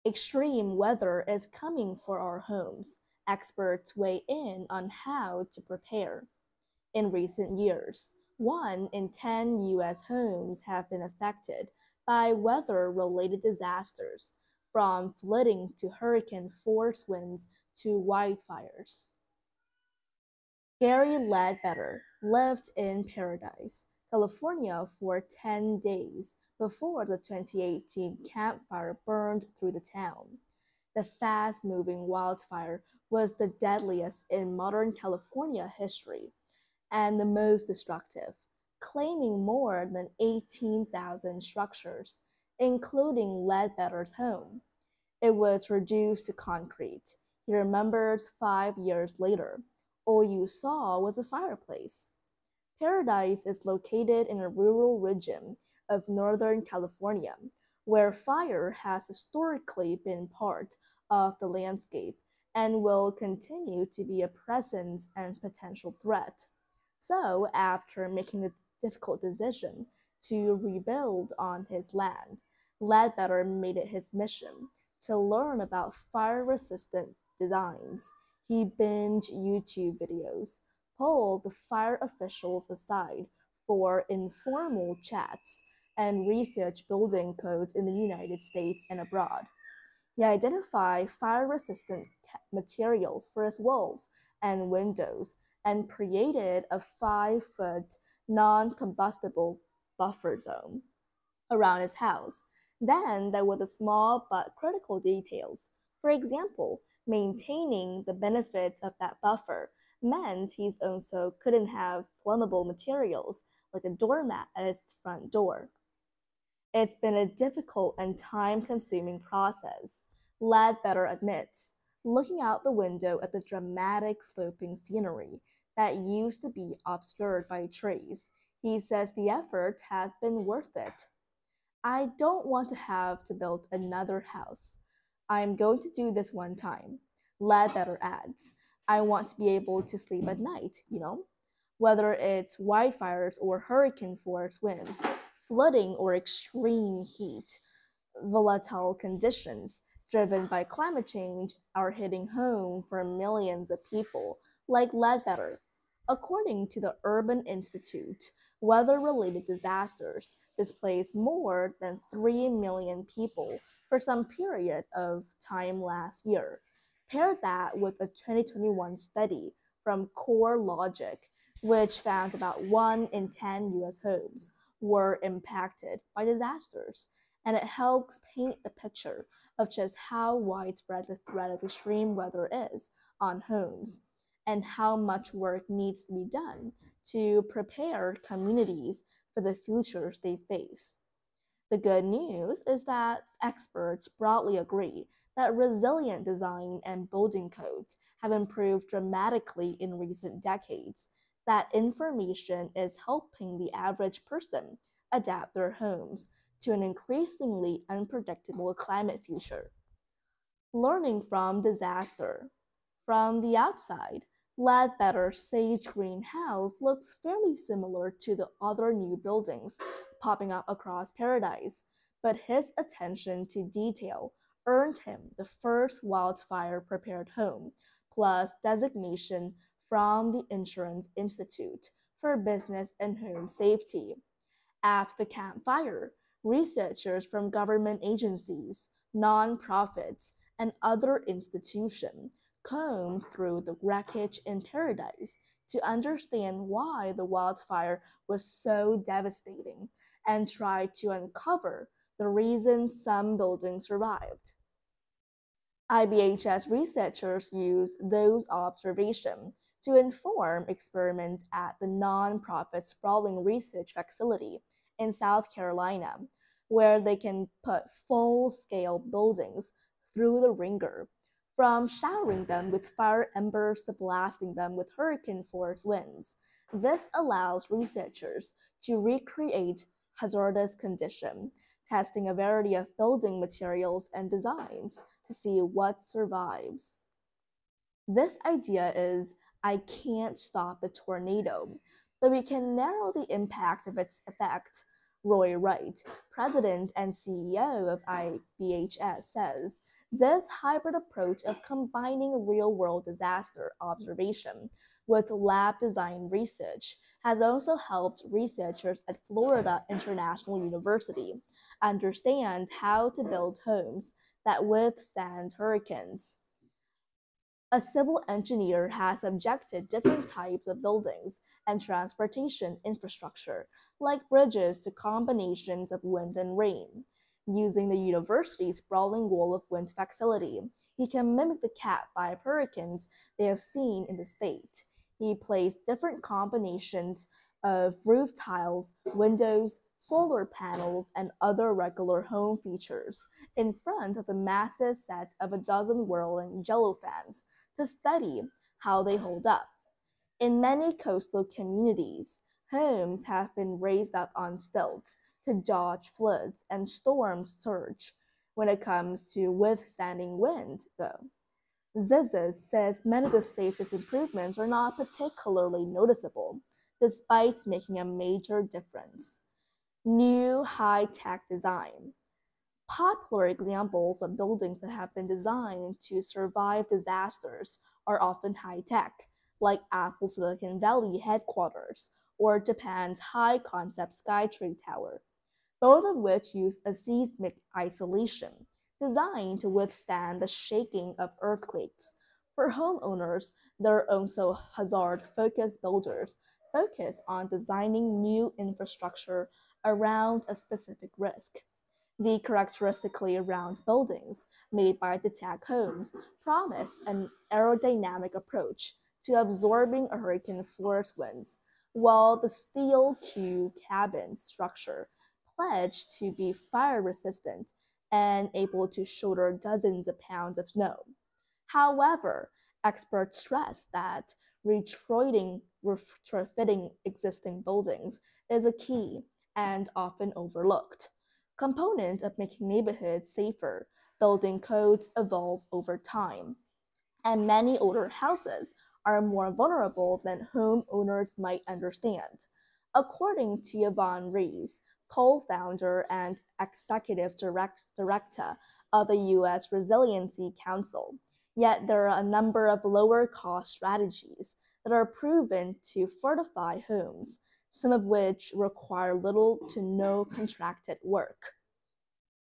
Extreme weather is coming for our homes. Experts weigh in on how to prepare. In recent years, 1 in 10 U.S. homes have been affected by weather related disasters, from flooding to hurricane force winds to wildfires. Gary Ledbetter lived in Paradise, California for 10 days before the 2018 Camp Fire burned through the town. The fast moving wildfire was the deadliest in modern California history and the most destructive, claiming more than 18,000 structures, including Ledbetter's home. It was reduced to concrete. He remembers 5 years later. All you saw was a fireplace. Paradise is located in a rural region of Northern California, where fire has historically been part of the landscape and will continue to be a presence and potential threat. So, after making the difficult decision to rebuild on his land, Ledbetter made it his mission to learn about fire resistant designs. He binged YouTube videos, pulled the fire officials aside for informal chats, and researched building codes in the United States and abroad. He identified fire-resistant materials for his walls and windows and created a 5-foot non-combustible buffer zone around his house. Then there were the small but critical details. For example, maintaining the benefits of that buffer meant he also couldn't have flammable materials like a doormat at his front door. It's been a difficult and time consuming process, Ledbetter admits, looking out the window at the dramatic sloping scenery that used to be obscured by trees. He says the effort has been worth it. I don't want to have to build another house. I am going to do this one time. Ledbetter adds, I want to be able to sleep at night. Whether it's wildfires or hurricane force winds, flooding or extreme heat, volatile conditions driven by climate change are hitting home for millions of people, like Ledbetter. According to the Urban Institute, weather related disasters displaced more than 3 million people for some period of time last year. Pair that with a 2021 study from Core Logic, which found about 1 in 10 US homes were impacted by disasters, and it helps paint the picture of just how widespread the threat of extreme weather is on homes and how much work needs to be done to prepare communities for the futures they face. The good news is that experts broadly agree that resilient design and building codes have improved dramatically in recent decades. That information is helping the average person adapt their homes to an increasingly unpredictable climate future. Learning from disaster. From the outside, Ledbetter's sage green house looks fairly similar to the other new buildings popping up across Paradise, but his attention to detail earned him the first wildfire prepared home, plus designation from the Insurance Institute for Business and Home Safety. After the campfire, researchers from government agencies, nonprofits, and other institutions combed through the wreckage in Paradise to understand why the wildfire was so devastating and tried to uncover the reasons some buildings survived. IBHS researchers used those observations to inform experiments at the nonprofit Sprawling Research Facility in South Carolina, where they can put full scale buildings through the ringer, from showering them with fire embers to blasting them with hurricane force winds. This allows researchers to recreate hazardous conditions, testing a variety of building materials and designs to see what survives. This idea is I can't stop the tornado, but we can narrow the impact of its effect. Roy Wright, president and CEO of IBHS, says This hybrid approach of combining real-world disaster observation with lab design research has also helped researchers at Florida International University understand how to build homes that withstand hurricanes. A civil engineer has objected different types of buildings and transportation infrastructure, like bridges, to combinations of wind and rain. Using the university's sprawling wall of wind facility, he can mimic the Cat 5 hurricanes they have seen in the state. He placed different combinations of roof tiles, windows, solar panels, and other regular home features in front of a massive set of a dozen whirling jello fans to study how they hold up. In many coastal communities, homes have been raised up on stilts to dodge floods and storm surge. When it comes to withstanding wind, though, Zizes says many of the safety improvements are not particularly noticeable, despite making a major difference. New high-tech design. Popular examples of buildings that have been designed to survive disasters are often high tech, like Apple's Silicon Valley headquarters or Japan's high concept Skytree Tower, both of which use a seismic isolation designed to withstand the shaking of earthquakes. For homeowners, there are also hazard focused builders focused on designing new infrastructure around a specific risk. The characteristically round buildings made by the tag homes promise an aerodynamic approach to absorbing hurricane force winds, while the steel Q cabin structure pledged to be fire resistant and able to shoulder dozens of pounds of snow. However, experts stress that retrofitting existing buildings is a key and often overlooked component of making neighborhoods safer. Building codes evolve over time, and many older houses are more vulnerable than homeowners might understand. According to Yvonne Rees, co-founder and director of the U.S. Resiliency Council, yet there are a number of lower-cost strategies that are proven to fortify homes, some of which require little to no contracted work.